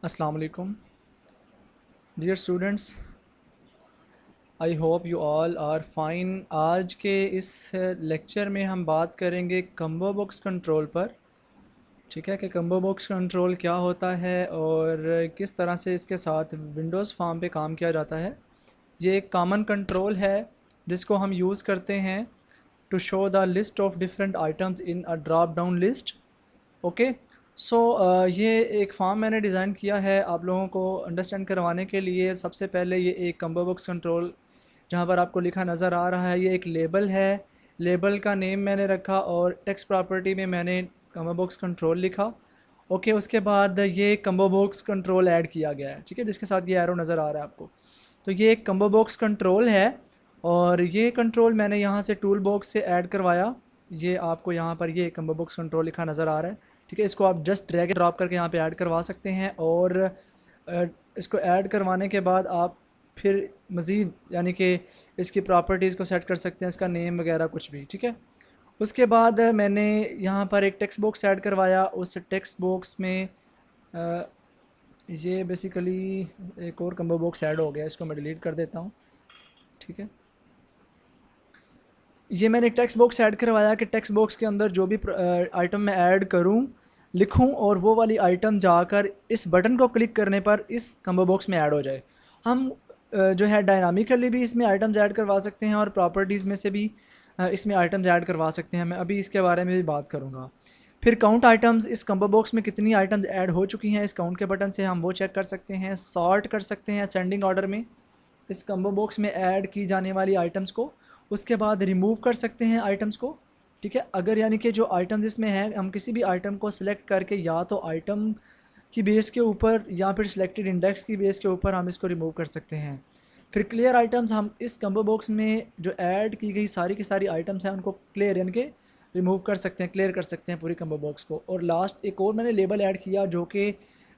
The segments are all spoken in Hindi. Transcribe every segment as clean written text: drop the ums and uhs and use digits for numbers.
अस्सलाम वालेकुम dear students. I hope you all are fine. आज के इस लेक्चर में हम बात करेंगे कम्बो बॉक्स कंट्रोल पर। ठीक है कि कम्बो बॉक्स कंट्रोल क्या होता है और किस तरह से इसके साथ विंडोज़ फार्म पे काम किया जाता है। ये एक कॉमन कंट्रोल है जिसको हम यूज़ करते हैं to show the list of different items in a drop down list. Okay. So ये एक फॉर्म मैंने डिज़ाइन किया है आप लोगों को अंडरस्टैंड करवाने के लिए। सबसे पहले ये एक कम्बो बॉक्स कंट्रोल जहाँ पर आपको लिखा नज़र आ रहा है, ये एक लेबल है। लेबल का नेम मैंने रखा और टेक्स्ट प्रॉपर्टी में मैंने कम्बो बॉक्स कंट्रोल लिखा। ओके, उसके बाद ये कम्बो बॉक्स कंट्रोल ऐड किया गया है, ठीक है, जिसके साथ ये एरो नज़र आ रहा है आपको। तो ये एक कम्बो बॉक्स कंट्रोल है और ये कंट्रोल मैंने यहाँ से टूल बॉक्स से ऐड करवाया। ये आपको यहाँ पर ये कम्बो बॉक्स कंट्रोल लिखा नज़र आ रहा है, ठीक है। इसको आप जस्ट ड्रैग एंड ड्रॉप करके यहाँ पे ऐड करवा सकते हैं और इसको ऐड करवाने के बाद आप फिर मज़ीद यानी कि इसकी प्रॉपर्टीज़ को सेट कर सकते हैं, इसका नेम वगैरह कुछ भी, ठीक है। उसके बाद मैंने यहाँ पर एक टेक्स्ट बॉक्स ऐड करवाया। उस टेक्स्ट बॉक्स में अ, ये बेसिकली एक और कम्बो बॉक्स ऐड हो गया, इसको मैं डिलीट कर देता हूँ, ठीक है। ये मैंने एक टेक्स्ट बॉक्स ऐड करवाया कि टेक्स्ट बॉक्स के अंदर जो भी आइटम मैं ऐड करूँ, लिखूँ और वो वाली आइटम जाकर इस बटन को क्लिक करने पर इस कम्बो बॉक्स में ऐड हो जाए। हम जो है डायनामिकली भी इसमें आइटम्स ऐड करवा सकते हैं और प्रॉपर्टीज़ में से भी इसमें आइटम्स ऐड करवा सकते हैं। मैं अभी इसके बारे में भी बात करूँगा। फिर काउंट आइटम्स, इस कम्बो बॉक्स में कितनी आइटम्स ऐड हो चुकी हैं, इस काउंट के बटन से हम वो चेक कर सकते हैं। सॉर्ट कर सकते हैं असेंडिंग ऑर्डर में इस कम्बो बॉक्स में ऐड की जाने वाली आइटम्स को। उसके बाद रिमूव कर सकते हैं आइटम्स को, ठीक है। अगर यानी कि जो आइटम्स इसमें हैं, हम किसी भी आइटम को सिलेक्ट करके या तो आइटम की बेस के ऊपर या फिर सिलेक्टेड इंडेक्स की बेस के ऊपर हम इसको रिमूव कर सकते हैं। फिर क्लियर आइटम्स, हम इस कम्बो बॉक्स में जो ऐड की गई सारी की सारी आइटम्स हैं उनको क्लियर यानी कि रिमूव कर सकते हैं, क्लियर कर सकते हैं पूरी कम्बो बॉक्स को। और लास्ट एक और मैंने लेबल ऐड किया जो कि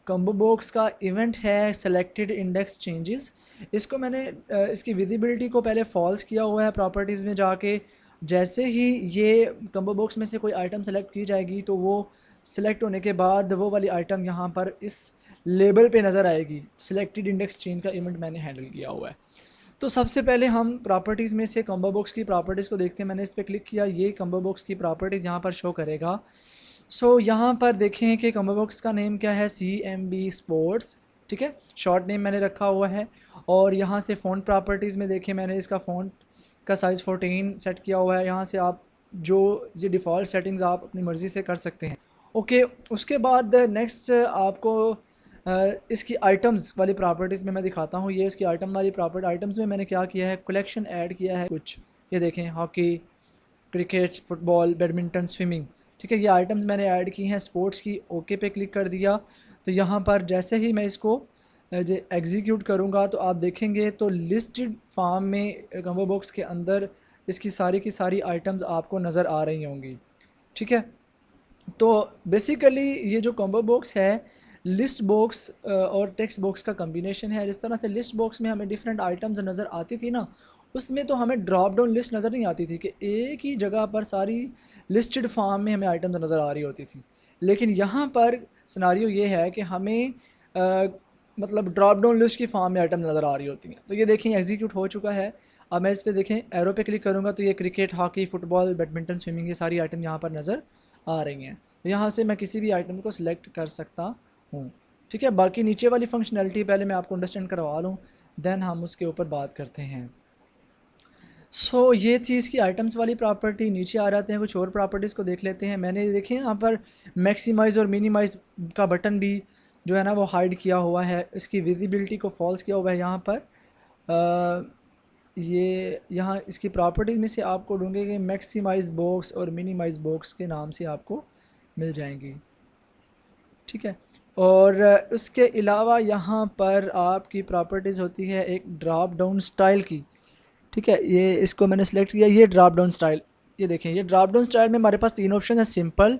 कम्बो बॉक्स का इवेंट है सेलेक्टेड इंडेक्स चेंजेस। इसको मैंने इसकी विजिबिलिटी को पहले फॉल्स किया हुआ है प्रॉपर्टीज़ में जाके। जैसे ही ये कम्बो बॉक्स में से कोई आइटम सेलेक्ट की जाएगी तो वो सिलेक्ट होने के बाद वो वाली आइटम यहाँ पर इस लेबल पे नज़र आएगी। सिलेक्टेड इंडेक्स चेंज का इवेंट मैंने हैंडल किया हुआ है। तो सबसे पहले हम प्रॉपर्टीज़ में से कम्बो बॉक्स की प्रॉपर्टीज़ को देखते हैं। मैंने इस पर क्लिक किया, ये कम्बो बॉक्स की प्रॉपर्टीज़ यहाँ पर शो करेगा। सो यहाँ पर देखें कि कम्बो बॉक्स का नेम क्या है, CMB स्पोर्ट्स, ठीक है, शॉर्ट नेम मैंने रखा हुआ है। और यहाँ से फ़ॉन्ट प्रॉपर्टीज़ में देखें मैंने इसका फ़ॉन्ट का साइज़ 14 सेट किया हुआ है। यहाँ से आप जो ये डिफ़ॉल्ट सेटिंग्स आप अपनी मर्ज़ी से कर सकते हैं। ओके, उसके बाद नेक्स्ट आपको इसकी आइटम्स वाली प्रॉपर्टीज़ में मैं दिखाता हूँ। ये इसकी आइटम वाली प्रॉपर्टी, आइटम्स में मैंने क्या किया है, कलेक्शन ऐड किया है कुछ। ये देखें, hockey, cricket, football, badminton, swimming, ठीक है, ये आइटम्स मैंने ऐड की हैं। स्पोर्ट्स की ओके पे क्लिक कर दिया तो यहाँ पर जैसे ही मैं इसको जो एग्जीक्यूट करूँगा तो आप देखेंगे तो लिस्टेड फॉर्म में कम्बो बॉक्स के अंदर इसकी सारी की सारी आइटम्स आपको नज़र आ रही होंगी, ठीक है। तो बेसिकली ये जो कॉम्बो बॉक्स है लिस्ट बॉक्स और टेक्स्ट बॉक्स का कम्बिनेशन है। जिस तरह से लिस्ट बॉक्स में हमें डिफरेंट आइटम्स नज़र आती थी ना, उसमें तो हमें ड्रॉप डाउन लिस्ट नज़र नहीं आती थी कि एक ही जगह पर सारी लिस्टेड फॉर्म में हमें आइटम्स नज़र आ रही होती थी। लेकिन यहाँ पर सिनारियो ये है कि हमें मतलब ड्रॉप डाउन लिस्ट की फॉर्म में आइटम नज़र आ रही होती हैं। तो ये देखें एग्जीक्यूट हो चुका है। अब मैं इस पर देखें एरो पे क्लिक करूँगा तो ये cricket, hockey, football, badminton, swimming, ये सारी आइटम यहाँ पर नज़र आ रही हैं। तो यहाँ से मैं किसी भी आइटम को सिलेक्ट कर सकता हूँ, ठीक है। बाकी नीचे वाली फंक्शनैलिटी पहले मैं आपको अंडरस्टैंड करवा लूँ, देन हम उसके ऊपर बात करते हैं। ये थी इसकी आइटम्स वाली प्रॉपर्टी। नीचे आ जाते हैं, कुछ और प्रॉपर्टीज़ को देख लेते हैं। मैंने देखें यहाँ पर मैक्सिमाइज़ और मिनिमाइज़ का बटन भी जो है ना वो हाइड किया हुआ है, इसकी विजिबिलिटी को फॉल्स किया हुआ है यहाँ पर। ये यहाँ इसकी प्रॉपर्टीज़ में से आपको ढूंढेंगे मैक्सिमाइज़ बॉक्स और मिनिमाइज़ बॉक्स के नाम से आपको मिल जाएंगी, ठीक है। और उसके अलावा यहाँ पर आपकी प्रॉपर्टीज़ होती है एक ड्रॉप डाउन स्टाइल की, ठीक है। ये इसको मैंने सेलेक्ट किया, ये ड्रॉप डाउन स्टाइल। ये देखें, ये ड्रॉप डाउन स्टाइल में हमारे पास 3 ऑप्शन है, simple,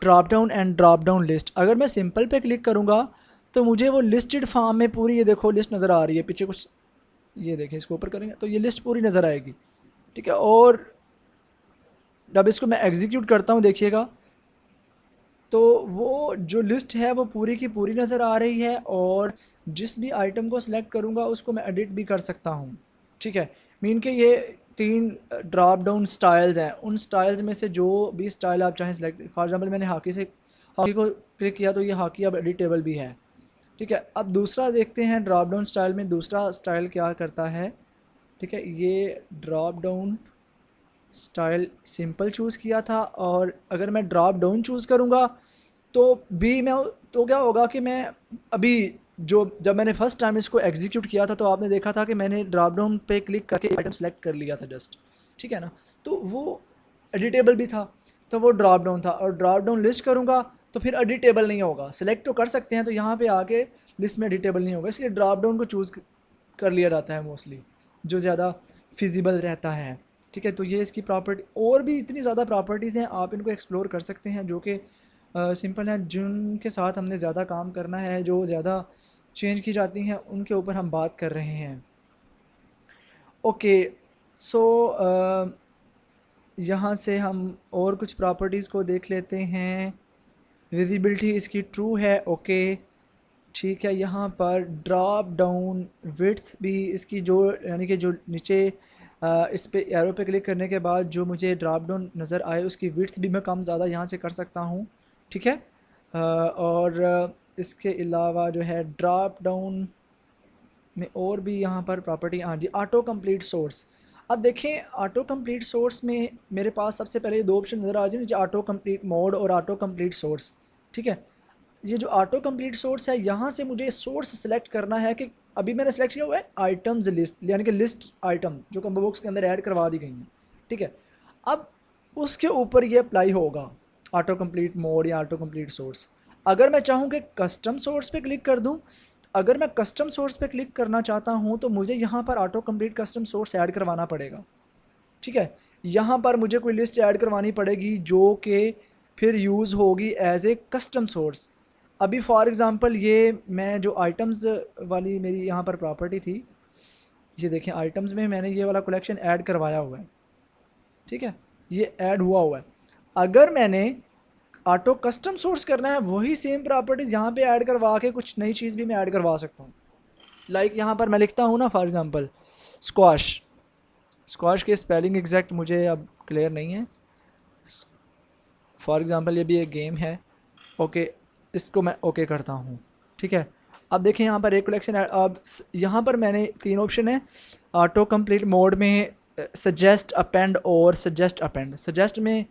drop down and drop down list. अगर मैं सिंपल पे क्लिक करूँगा तो मुझे वो लिस्टेड फॉर्म में पूरी, ये देखो लिस्ट नज़र आ रही है पीछे कुछ, ये देखें इसको ऊपर करेंगे तो ये लिस्ट पूरी नज़र आएगी, ठीक है। और जब इसको मैं एग्जीक्यूट करता हूँ देखिएगा तो वो जो लिस्ट है वो पूरी की पूरी नज़र आ रही है, और जिस भी आइटम को सिलेक्ट करूँगा उसको मैं एडिट भी कर सकता हूँ। ठीक है, मीन के ये 3 ड्रॉप डाउन स्टाइल्स हैं, उन स्टाइल्स में से जो भी स्टाइल आप चाहें सिलेक्ट, फॉर एग्जांपल मैंने हॉकी को क्लिक किया तो ये हॉकी अब एडिटेबल भी है। ठीक है, अब दूसरा देखते हैं ड्रॉप डाउन स्टाइल में दूसरा स्टाइल क्या करता है। ठीक है, ये drop down style simple choose किया था, और अगर मैं ड्रॉप डाउन चूज़ करूँगा तो भी मैं, तो क्या होगा कि मैं अभी जो जब मैंने फर्स्ट टाइम इसको एग्जीक्यूट किया था तो आपने देखा था कि मैंने ड्रॉप डाउन पे क्लिक करके आइटम सेलेक्ट कर लिया था जस्ट। ठीक है ना, तो वो एडिटेबल भी था, तो वो ड्रॉप डाउन था। और ड्रॉप डाउन लिस्ट करूँगा तो फिर एडिटेबल नहीं होगा, सिलेक्ट तो कर सकते हैं तो यहाँ पे आके लिस्ट में एडिटेबल नहीं होगा, इसलिए ड्रॉप डाउन को चूज़ कर लिया जाता है मोस्टली, जो ज़्यादा फिजिबल रहता है। ठीक है, तो ये इसकी प्रॉपर्टी, और भी इतनी ज़्यादा प्रॉपर्टीज़ हैं, आप इनको एक्सप्लोर कर सकते हैं जो कि सिंपल हैं, जिनके साथ हमने ज़्यादा काम करना है, जो ज़्यादा चेंज की जाती हैं उनके ऊपर हम बात कर रहे हैं। ओके, सो यहाँ से हम और कुछ प्रॉपर्टीज़ को देख लेते हैं। विजिबिलिटी इसकी ट्रू है, ओके ठीक है। यहाँ पर ड्रॉप डाउन विड्थ भी इसकी जो, यानी कि जो नीचे इस पे एरो पे क्लिक करने के बाद जो मुझे ड्रॉप डाउन नज़र आए उसकी विड्थ भी मैं कम ज़्यादा यहाँ से कर सकता हूँ। ठीक है, और इसके अलावा जो है ड्रॉप डाउन में और भी यहाँ पर प्रॉपर्टी, हाँ जी, ऑटो कंप्लीट सोर्स। अब देखें ऑटो कंप्लीट सोर्स में मेरे पास सबसे पहले 2 ऑप्शन नज़र आ जाए, ऑटो कंप्लीट मोड और ऑटो कंप्लीट सोर्स। ठीक है, ये जो ऑटो कंप्लीट सोर्स है, यहाँ से मुझे सोर्स सेलेक्ट करना है कि अभी मैंने सेलेक्ट किया हुआ है आइटम्स लिस्ट, यानी कि लिस्ट आइटम जो कम्बो बॉक्स के अंदर ऐड करवा दी गई हैं। ठीक है, अब उसके ऊपर ये अप्लाई होगा ऑटो कंप्लीट मोड या ऑटो कंप्लीट सोर्स। अगर मैं चाहूँ कि कस्टम सोर्स पे क्लिक कर दूँ, अगर मैं कस्टम सोर्स पे क्लिक करना चाहता हूँ तो मुझे यहाँ पर auto complete custom source add करवाना पड़ेगा। ठीक है, यहाँ पर मुझे कोई लिस्ट ऐड करवानी पड़ेगी जो कि फिर यूज़ होगी एज ए कस्टम सोर्स। अभी फॉर एग्ज़ाम्पल ये मैं जो आइटम्स वाली मेरी यहाँ पर प्रॉपर्टी थी, ये देखें आइटम्स में मैंने ये वाला कलेक्शन ऐड करवाया हुआ है। ठीक है, ये ऐड हुआ है। अगर मैंने ऑटो कस्टम सोर्स करना है, वही सेम प्रॉपर्टीज़ यहाँ पे ऐड करवा के कुछ नई चीज़ भी मैं ऐड करवा सकता हूँ। लाइक यहाँ पर मैं लिखता हूँ ना, फॉर एग्ज़ाम्पल स्क्वाश, स्क्वाश के स्पेलिंग एग्जैक्ट मुझे अब क्लियर नहीं है। फॉर एग्ज़ाम्पल ये भी एक गेम है, ओके, इसको मैं ओके करता हूँ। ठीक है, अब देखें यहाँ पर एक कलेक्शन है। अब यहाँ पर मैंने 3 ऑप्शन है ऑटो कंप्लीट मोड में, सजेस्ट अपेंड और सजेस्ट अपेंड। सजेस्ट में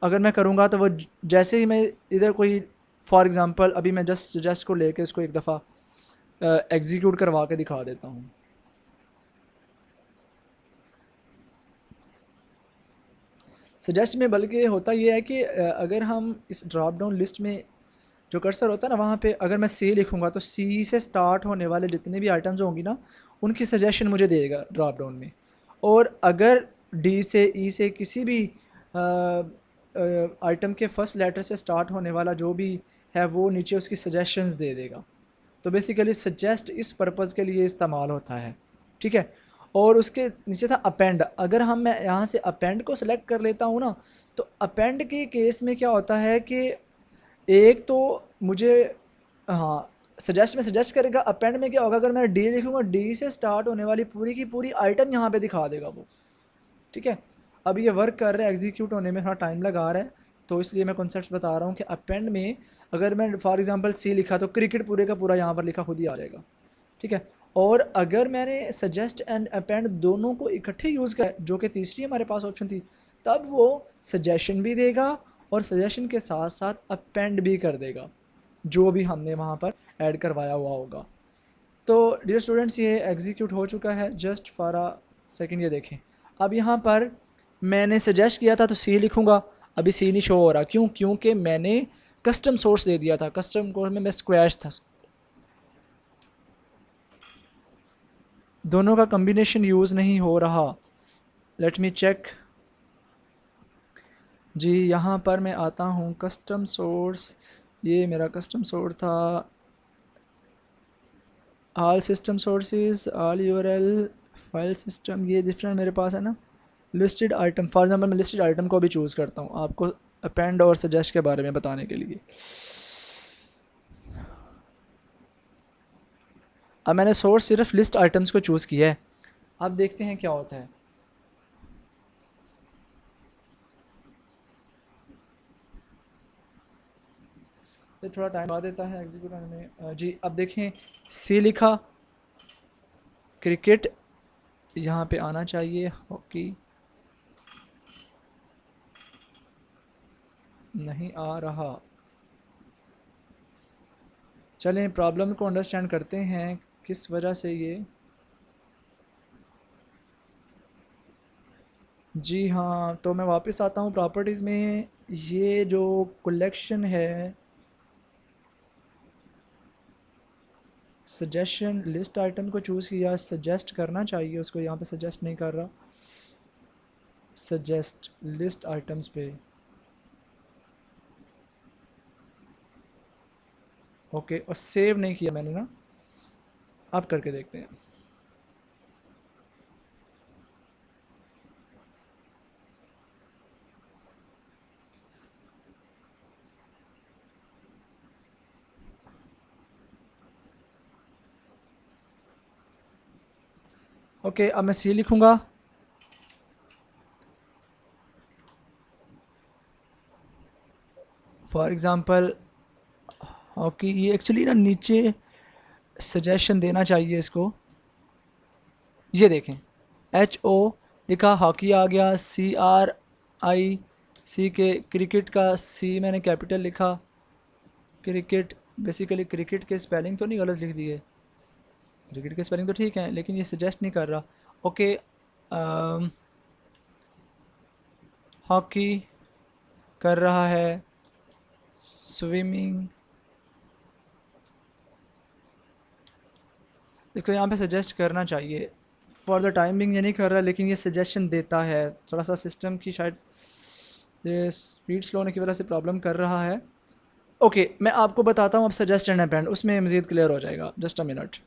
अगर मैं करूँगा तो वो जैसे ही मैं इधर कोई, फॉर एग्ज़ाम्पल अभी मैं जस्ट सजेस्ट को लेके इसको एक दफ़ा एग्जीक्यूट करवा के दिखा देता हूँ। सजेस्ट में बल्कि होता ये है कि अगर हम इस ड्रॉप डाउन लिस्ट में जो कर्सर होता है ना, वहाँ पे अगर मैं सी लिखूँगा तो सी से स्टार्ट होने वाले जितने भी आइटम्स होंगी ना, उनकी सजेशन मुझे देगा ड्रॉप डाउन में। और अगर डी से ई से किसी भी आइटम के फर्स्ट लेटर से स्टार्ट होने वाला जो भी है वो नीचे उसकी सजेशंस दे देगा। तो बेसिकली सजेस्ट इस पर्पज़ के लिए इस्तेमाल होता है। ठीक है, और उसके नीचे था अपेंड। अगर हम मैं यहाँ से अपेंड को सिलेक्ट कर लेता हूँ ना, तो अपेंड के केस में क्या होता है कि एक तो मुझे, हाँ, सजेस्ट में सजेस्ट करेगा। अपेंड में क्या होगा, अगर मैं डी लिखूँगा, डी से स्टार्ट होने वाली पूरी की पूरी आइटम यहाँ पे दिखा देगा वो। ठीक है, अब ये वर्क कर रहा है, एग्जीक्यूट होने में थोड़ा टाइम लगा रहा है, तो इसलिए मैं कॉन्सेप्ट बता रहा हूँ कि अपेंड में अगर मैं फॉर एग्जांपल सी लिखा तो क्रिकेट पूरे का पूरा यहाँ पर लिखा खुद ही आ जाएगा। ठीक है, और अगर मैंने सजेस्ट एंड अपेंड दोनों को इकट्ठे यूज़ किया, जो कि तीसरी हमारे पास ऑप्शन थी, तब वो सजेशन भी देगा और सजेशन के साथ साथ अपेंड भी कर देगा जो भी हमने वहाँ पर ऐड करवाया हुआ होगा। तो डियर स्टूडेंट्स, ये एग्जीक्यूट हो चुका है, जस्ट फॉर अ सेकेंड। ये देखें, अब यहाँ पर मैंने सजेस्ट किया था तो सी लिखूँगा, अभी सी नहीं शो हो रहा, क्यों? क्योंकि मैंने कस्टम सोर्स दे दिया था। कस्टम कोर्स में मैं स्क्वैश था, दोनों का कम्बिनेशन यूज़ नहीं हो रहा। लेट मी चेक जी। यहाँ पर मैं आता हूँ कस्टम सोर्स, ये मेरा कस्टम सोर्स था, all system sources, all URL, file system, ये डिफरेंट मेरे पास है ना। लिस्टेड आइटम, फॉर एग्जांपल मैं लिस्टेड आइटम को भी चूज़ करता हूँ, आपको अपेंड और सजेस्ट के बारे में बताने के लिए। अब मैंने सोर्स सिर्फ लिस्ट आइटम्स को चूज़ किया है, अब देखते हैं क्या होता है। ये थोड़ा टाइम आ देता है एग्जीक्यूट होने में। जी अब देखें, सी लिखा, क्रिकेट यहाँ पे आना चाहिए, हॉकी नहीं आ रहा। चलें प्रॉब्लम को अंडरस्टैंड करते हैं किस वजह से ये। जी हाँ, तो मैं वापस आता हूँ प्रॉपर्टीज़ में। ये जो कलेक्शन है, सजेशन लिस्ट आइटम को चूज़ किया, सजेस्ट करना चाहिए उसको, यहाँ पे सजेस्ट नहीं कर रहा, सजेस्ट लिस्ट आइटम्स पे। ओके, और सेव नहीं किया मैंने ना, अब करके देखते हैं। ओके, अब मैं सी लिखूँगा, फॉर एग्ज़ाम्पल हॉकी। ये एक्चुअली ना नीचे सजेशन देना चाहिए इसको, ये देखें एच ओ लिखा, हॉकी आ गया, सी आर आई सी के, क्रिकेट का सी मैंने कैपिटल लिखा, क्रिकेट बेसिकली क्रिकेट के स्पेलिंग तो नहीं गलत लिख दिए, क्रिकेट के स्पेलिंग तो ठीक है लेकिन ये सजेस्ट नहीं कर रहा। ओके, हॉकी कर रहा है, स्विमिंग, इसको यहाँ पे सजेस्ट करना चाहिए। फॉर द टाइम बिंग ये नहीं कर रहा लेकिन ये सजेशन देता है। थोड़ा सा सिस्टम की शायद ये स्पीड स्लो होने की वजह से प्रॉब्लम कर रहा है। ओके, मैं आपको बताता हूँ अब सजेस्ट एंड अपेंड, उसमें मज़ीद क्लियर हो जाएगा। Just a minute.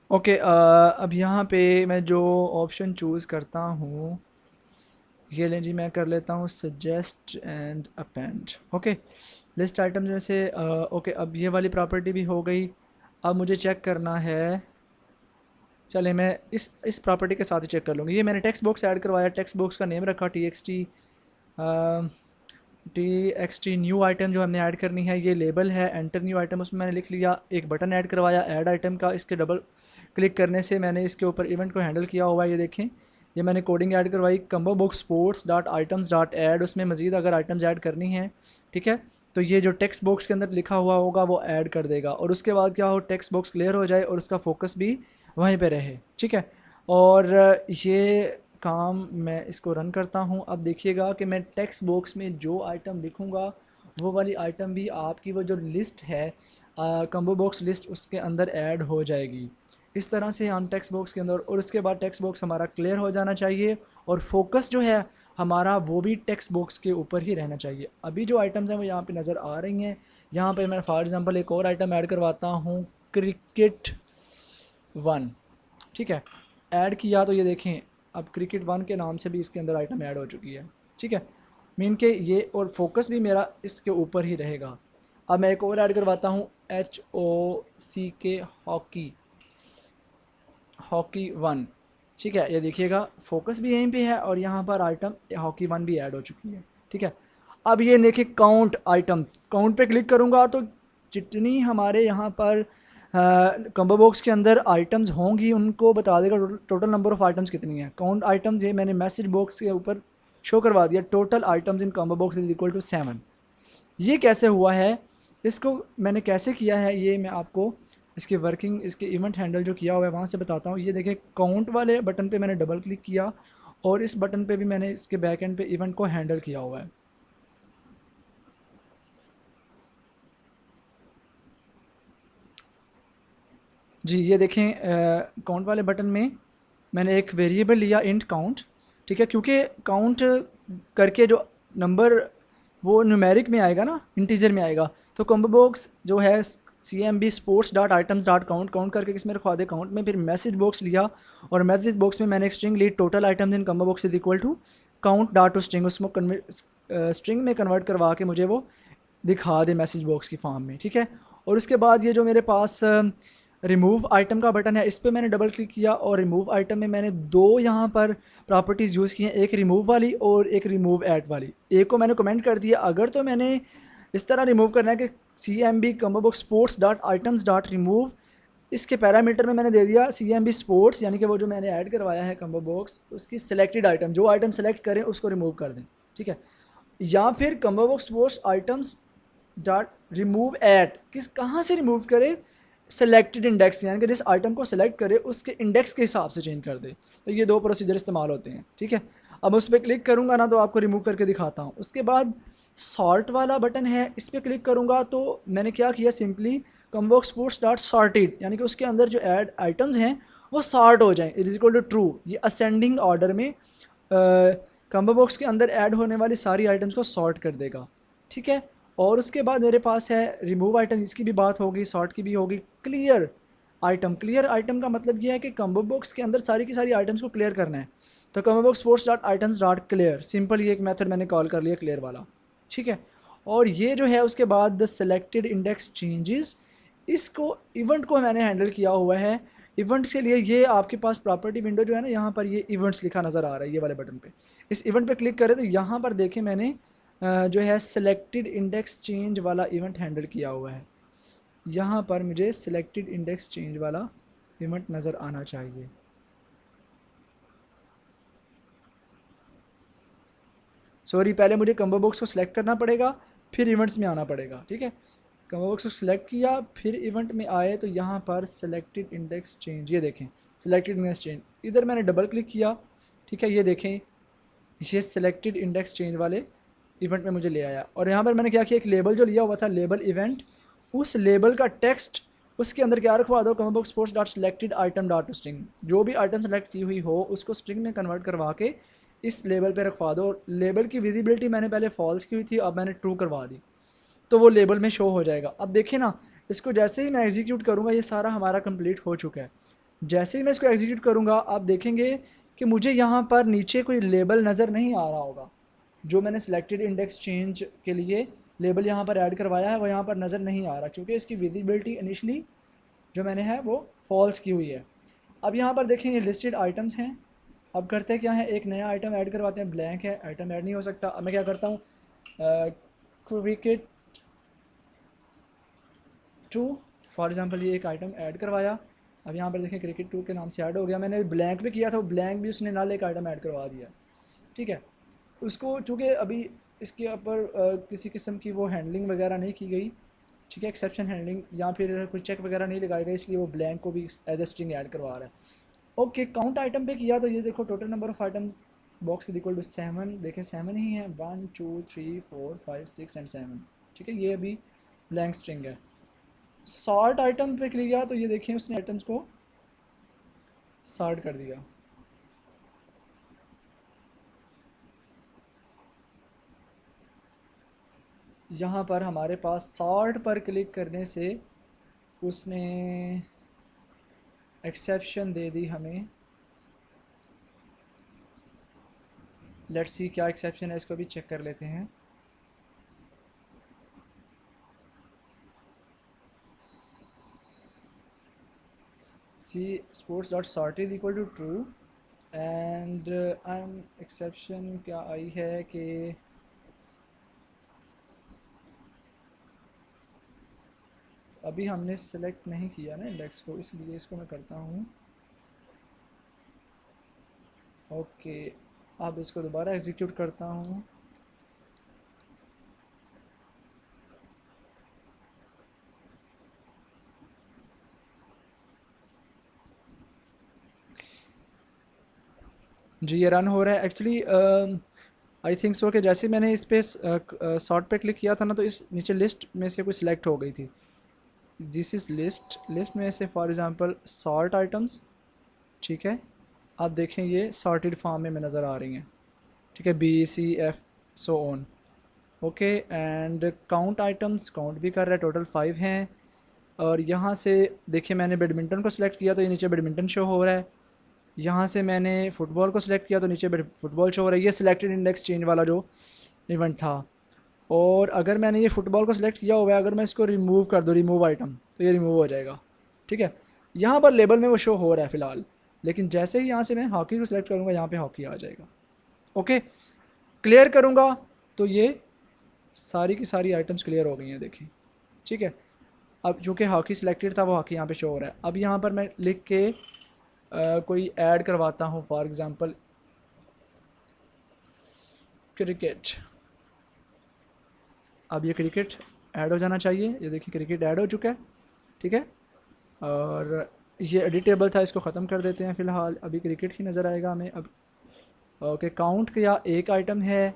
ओके, अब यहाँ पे मैं जो ऑप्शन चूज़ करता हूँ, ये लें जी, मैं कर लेता हूँ suggest and append. Okay, list items में से ओके, अब ये वाली प्रॉपर्टी भी हो गई। अब मुझे चेक करना है, चले मैं इस प्रॉपर्टी के साथ ही चेक कर लूँगी। ये मैंने टेक्स्ट बॉक्स ऐड करवाया, टेक्स्ट बॉक्स का नेम रखा T x T new item जो हमने ऐड करनी है, ये लेबल है, एंटर न्यू आइटम उसमें मैंने लिख लिया। एक बटन ऐड करवाया ऐड आइटम का, इसके डबल क्लिक करने से मैंने इसके ऊपर इवेंट को हैंडल किया हुआ है। ये देखें, ये मैंने कोडिंग ऐड करवाई, combo book sports dot items dot add, उसमें मज़ीद अगर आइटम्स ऐड करनी है, ठीक है, तो ये जो टेक्स्ट बॉक्स के अंदर लिखा हुआ होगा वो ऐड कर देगा। और उसके बाद क्या हो, टेक्स्ट बॉक्स क्लियर हो जाए और उसका फोकस भी वहीं पे रहे, ठीक है। और ये काम मैं इसको रन करता हूँ। अब देखिएगा कि मैं टेक्स्ट बॉक्स में जो आइटम लिखूँगा वो वाली आइटम भी आपकी वो जो लिस्ट है, कम्बो बॉक्स लिस्ट, उसके अंदर ऐड हो जाएगी। इस तरह से हम टेक्स्ट बॉक्स के अंदर, और उसके बाद टेक्स्ट बॉक्स हमारा क्लियर हो जाना चाहिए और फोकस जो है हमारा वो भी टेक्स्ट बॉक्स के ऊपर ही रहना चाहिए। अभी जो आइटम्स हैं वो यहाँ पे नज़र आ रही हैं। यहाँ पे मैं फॉर एग्ज़ाम्पल एक और आइटम ऐड करवाता हूँ, क्रिकेट 1, ठीक है, ऐड किया तो ये देखें अब क्रिकेट 1 के नाम से भी इसके अंदर आइटम ऐड हो चुकी है, ठीक है। मीन के ये, और फोकस भी मेरा इसके ऊपर ही रहेगा। अब मैं एक और ऐड करवाता हूँ, HOCK, हॉकी, हॉकी 1, ठीक है। ये देखिएगा फोकस भी यहीं पे है और यहाँ पर आइटम हॉकी 1 भी ऐड हो चुकी है, ठीक है। अब ये देखिए काउंट आइटम्स, काउंट पे क्लिक करूँगा तो जितनी हमारे यहाँ पर कम्बो बॉक्स के अंदर आइटम्स होंगी उनको बता देगा टोटल नंबर ऑफ़ आइटम्स कितनी है। काउंट आइटम्स ये मैंने मैसेज बॉक्स के ऊपर शो करवा दिया, total items in combo box is equal to 7। ये कैसे हुआ है, इसको मैंने कैसे किया है, ये मैं आपको इसकी वर्किंग, इसके इवेंट हैंडल जो किया हुआ है वहाँ से बताता हूँ। ये देखें, काउंट वाले बटन पे मैंने डबल क्लिक किया और इस बटन पे भी मैंने इसके बैक एंड पे इवेंट को हैंडल किया हुआ है। जी ये देखें, काउंट वाले बटन में मैंने एक वेरिएबल लिया इंट काउंट, ठीक है, क्योंकि काउंट करके जो नंबर वो न्यूमेरिक में आएगा ना, इंटीजर में आएगा। तो कॉम्बो बॉक्स जो है CMB sports dot items dot count count करके किस में रखवा दे, काउंट में। फिर मैसेज बॉक्स लिया और मैसेज बॉक्स में मैंने एक स्ट्रिंग ली, total items in combo box is equal to count dot to string, उसको स्ट्रिंग में कन्वर्ट करवा के मुझे वो दिखा दे मैसेज बॉक्स की फॉर्म में, ठीक है। और उसके बाद ये जो मेरे पास रिमूव आइटम का बटन है, इस पर मैंने डबल क्लिक किया और रिमूव आइटम में मैंने दो यहाँ पर प्रॉपर्टीज़ यूज़ की हैं, एक रिमूव वाली और एक रिमूव ऐड वाली। एक को मैंने कमेंट कर दिया, अगर तो मैंने इस तरह रिमूव करना है कि CMB combo box sports dot items dot remove, इसके पैरामीटर में मैंने दे दिया CMB स्पोर्ट्स, यानी कि वो जो मैंने ऐड करवाया है कॉम्बो बॉक्स, उसकी सिलेक्टेड आइटम, जो आइटम सेलेक्ट करें उसको रिमूव कर दें, ठीक है। या फिर combo box sports items dot remove at, किस कहाँ से रिमूव करे, सेलेक्टेड इंडेक्स, यानी कि जिस आइटम को सेलेक्ट करे उसके इंडेक्स के हिसाब से चेंज कर दे। तो ये दो प्रोसीजर इस्तेमाल होते हैं, ठीक है। अब उस पर क्लिक करूँगा ना तो आपको रिमूव करके दिखाता हूँ। उसके बाद सॉर्ट वाला बटन है, इस पर क्लिक करूँगा तो मैंने क्या किया, simply combo sports dot sorted, यानी कि उसके अंदर जो ऐड आइटम्स हैं वो सॉर्ट हो जाएं, it is equal to true. ये असेंडिंग ऑर्डर में कॉम्बो बॉक्स के अंदर ऐड होने वाली सारी आइटम्स को सॉर्ट कर देगा, ठीक है। और उसके बाद मेरे पास है रिमूव आइटम, इसकी भी बात होगी, सॉर्ट की भी होगी। क्लियर आइटम, क्लियर आइटम का मतलब ये है कि कॉम्बो बॉक्स के अंदर सारी की सारी आइटम्स को क्लियर करना है। तो combo box sports dot items dot clear, simple ये एक मेथड मैंने कॉल कर लिया क्लियर वाला, ठीक है। और ये जो है उसके बाद द सेलेक्टेड इंडेक्स चेंजेस, इसको इवेंट को मैंने हैंडल किया हुआ है। इवेंट के लिए ये आपके पास प्रॉपर्टी विंडो जो है ना, यहाँ पर ये इवेंट्स लिखा नज़र आ रहा है, ये वाले बटन पे। इस इवेंट पे क्लिक करें तो यहाँ पर देखें मैंने जो है सेलेक्टेड इंडेक्स चेंज वाला इवेंट हैंडल किया हुआ है। यहाँ पर मुझे सेलेक्टेड इंडेक्स चेंज वाला इवेंट नज़र आना चाहिए। सॉरी, पहले मुझे कॉम्बो बॉक्स को सिलेक्ट करना पड़ेगा, फिर इवेंट्स में आना पड़ेगा, ठीक है। कॉम्बो बॉक्स को सिलेक्ट किया, फिर इवेंट में आए तो यहाँ पर सेलेक्टेड इंडेक्स चेंज, ये देखें सेलेक्टेड इंडेक्स चेंज, इधर मैंने डबल क्लिक किया, ठीक है। ये देखें ये सेलेक्टेड इंडेक्स चेंज वाले इवेंट में मुझे ले आया। और यहाँ पर मैंने क्या किया, एक लेबल जो लिया हुआ था लेबल इवेंट, उस लेबल का टेक्स्ट उसके अंदर क्या रखवा दो, combo box sports dot selected item dot string, जो भी आइटम सेलेक्ट की हुई हो उसको स्ट्रिंग में कन्वर्ट करवा के इस लेबल पे रखवा दो। लेबल की विजिबिलिटी मैंने पहले फॉल्स की हुई थी, अब मैंने ट्रू करवा दी, तो वो लेबल में शो हो जाएगा। अब देखिए ना, इसको जैसे ही मैं एग्जीक्यूट करूँगा ये सारा हमारा कंप्लीट हो चुका है। जैसे ही मैं इसको एग्जीक्यूट करूँगा आप देखेंगे कि मुझे यहाँ पर नीचे कोई लेबल नज़र नहीं आ रहा होगा। जो मैंने सिलेक्टेड इंडेक्स चेंज के लिए लेबल यहाँ पर ऐड करवाया है वो यहाँ पर नज़र नहीं आ रहा, क्योंकि इसकी विजिबिलिटी इनिशली जो मैंने है वो फॉल्स की हुई है। अब यहाँ पर देखें ये लिस्टेड आइटम्स हैं। अब करते हैं क्या है, एक नया आइटम ऐड करवाते हैं, ब्लैंक है, आइटम ऐड नहीं हो सकता। अब मैं क्या करता हूँ, क्रिकेट 2 फॉर एग्जांपल, ये एक आइटम ऐड करवाया। अब यहाँ पर देखें क्रिकेट 2 के नाम से ऐड हो गया। मैंने ब्लैंक भी किया था, ब्लैंक भी उसने नाल एक आइटम ऐड करवा दिया, ठीक है। उसको चूँकि अभी इसके ऊपर किसी किस्म की वो हैंडलिंग वगैरह नहीं की गई, ठीक है, एक्सेप्शन हैंडलिंग या फिर कोई चेक वगैरह नहीं लगाया गया, इसलिए वो ब्लैंक को भी एज ए स्ट्रिंग ऐड करवा रहा है। ओके, काउंट आइटम पे किया तो ये देखो total number of item box is equal to 7, देखें 7 ही है, 1 2 3 4 5 6 एंड 7, ठीक है। ये अभी ब्लैंक स्ट्रिंग है। सॉर्ट आइटम पे क्लिक किया तो ये देखिए उसने आइटम्स को सॉर्ट कर दिया। यहाँ पर हमारे पास सॉर्ट पर क्लिक करने से उसने एक्सेप्शन दे दी हमें। लेट्स सी क्या एक्सेप्शन है, इसको भी चेक कर लेते हैं। See sports dot sorted equal to true and I am exception क्या आई है कि अभी हमने सेलेक्ट नहीं किया ना इंडेक्स को, इसलिए इसको मैं करता हूँ। ओके, अब इसको दोबारा एग्जीक्यूट करता हूँ। जी ये रन हो रहा है एक्चुअली। आई थिंक सो कि जैसे मैंने इस पे सॉर्ट पे क्लिक किया था ना तो इस नीचे लिस्ट में से कुछ सिलेक्ट हो गई थी। दिस इज़ लिस्ट, लिस्ट में से फॉर एग्जांपल सॉर्ट आइटम्स, ठीक है। आप देखें ये सॉर्टेड फॉर्म में नज़र आ रही हैं, ठीक है, B C F so on. Okay and count items, count भी कर रहा है, टोटल 5 हैं। और यहाँ से देखिए मैंने बैडमिंटन को सिलेक्ट किया तो ये नीचे बैडमिंटन शो हो रहा है। यहाँ से मैंने फ़ुटबॉल को सिलेक्ट किया तो नीचे फुटबॉल शो हो रहा है। ये सिलेक्टेड इंडेक्स चेंज वाला जो इवेंट था। और अगर मैंने ये फ़ुटबॉल को सिलेक्ट किया हुआ है, अगर मैं इसको रिमूव कर दूँ, रिमूव आइटम, तो ये रिमूव हो जाएगा। ठीक है, यहाँ पर लेबल में वो शो हो रहा है फ़िलहाल, लेकिन जैसे ही यहाँ से मैं हॉकी को सिलेक्ट करूँगा यहाँ पे हॉकी आ जाएगा। ओके, क्लियर करूँगा तो ये सारी की सारी आइटम्स क्लियर हो गई हैं, देखिए। ठीक है, अब चूँकि हॉकी सिलेक्टेड था वो हॉकी यहाँ पे शो हो रहा है। अब यहाँ पर मैं लिख के कोई ऐड करवाता हूँ, फॉर एग्ज़ाम्पल क्रिकेट। अब ये क्रिकेट ऐड हो जाना चाहिए, ये देखिए क्रिकेट ऐड हो चुका है। ठीक है, और ये एडिटेबल था, इसको ख़त्म कर देते हैं फ़िलहाल, अभी क्रिकेट ही नज़र आएगा हमें। अब ओके, काउंट किया एक आइटम है,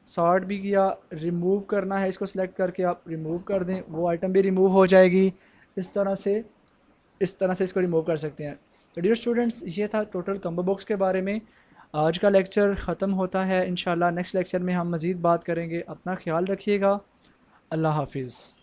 सॉर्ट भी किया, रिमूव करना है, इसको सिलेक्ट करके आप रिमूव कर दें, वो आइटम भी रिमूव हो जाएगी। इस तरह से इसको रिमूव कर सकते हैं। तो डियर स्टूडेंट्स, ये था टोटल कम्बो बॉक्स के बारे में। आज का लेक्चर ख़त्म होता है। इंशाल्लाह नेक्स्ट लेक्चर में हम मज़ीद बात करेंगे। अपना ख्याल रखिएगा। अल्लाह हाफिज़।